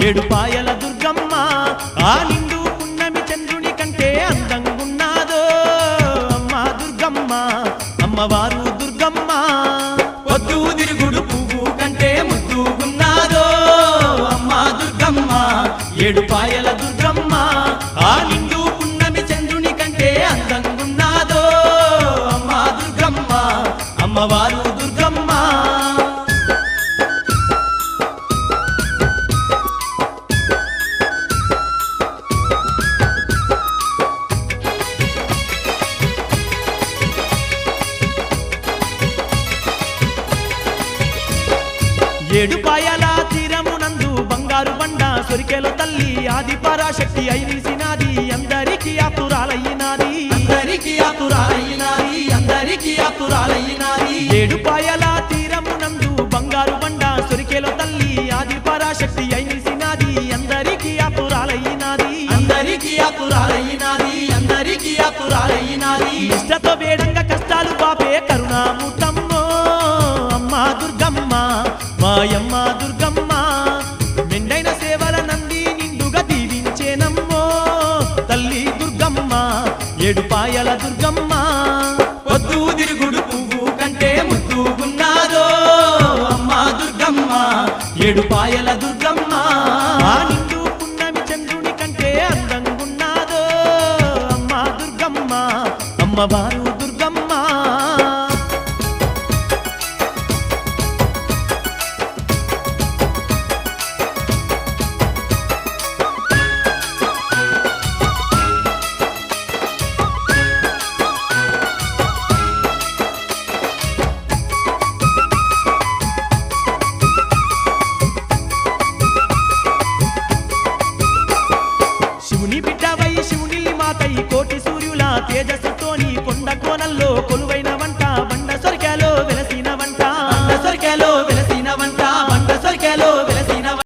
ఏడుపాయల దుర్గమ్మ ఆ నిండు పున్నమి చంద్రుని కంటే అందంగున్నాదో అమ్మా దుర్గమ్మ అమ్మవారు దుర్గమ్మ పొద్దు తిరుగుడు పువ్వు కంటే ముద్దుగున్నాదో అమ్మా దుర్గమ్మ ఏడుపాయల దుర్గమ్మ ఆ నిండు పున్నమి చంద్రుని కంటే అందంగున్నాదో అమ్మా దుర్గమ్మ అమ్మవారు దుర్గమ్మ ఏడుపాయల తీరమునందు బంగారు బండ సొరికెలో తల్లి ఆది పరాశక్తి అయినిసినాది అందరికీ ఆతురాలయ్యినాది అందరికీ ఆతురాలయ్యినాది అందరికీ ఆతురాలయ్యినాది ఏడుపాయల తీరమునందు బంగారు బండ సొరికెలో తల్లి ఆది పరాశక్తి అయినిసినాది అందరికీ ఆతురాలయ్యినాది అందరికీ ఆతురాలయ్యినాది అందరికీ ఆతురాలయ్యినాది ఇష్టతో వేడంగా కష్టాలు పాపే కరుణామూర్తమ్మో అమ్మా దుర్గమ్మ మాయమ్మ దుర్గమ్మ మెండైన సేవల నంది నిండుగా దీవించేనమ్మో తల్లి దుర్గమ్మ ఏడుపాయల దుర్గమ్మ పొద్దు తిరుగుడు పువ్వు కంటే ముద్దుగున్నాదో అమ్మా దుర్గమ్మ ఏడుపాయల దుర్గమ్మ ఆ నిండు పున్నమి చంద్రుని కంటే అందంగున్నాదో అమ్మా దుర్గమ్మ అమ్మవారు దుర్గమ్మ శివుని బిడ్డవై శివుని మాతై కోటి సూర్యుల తేజస్సుతోని కొండ కోనల్లో కొలువైన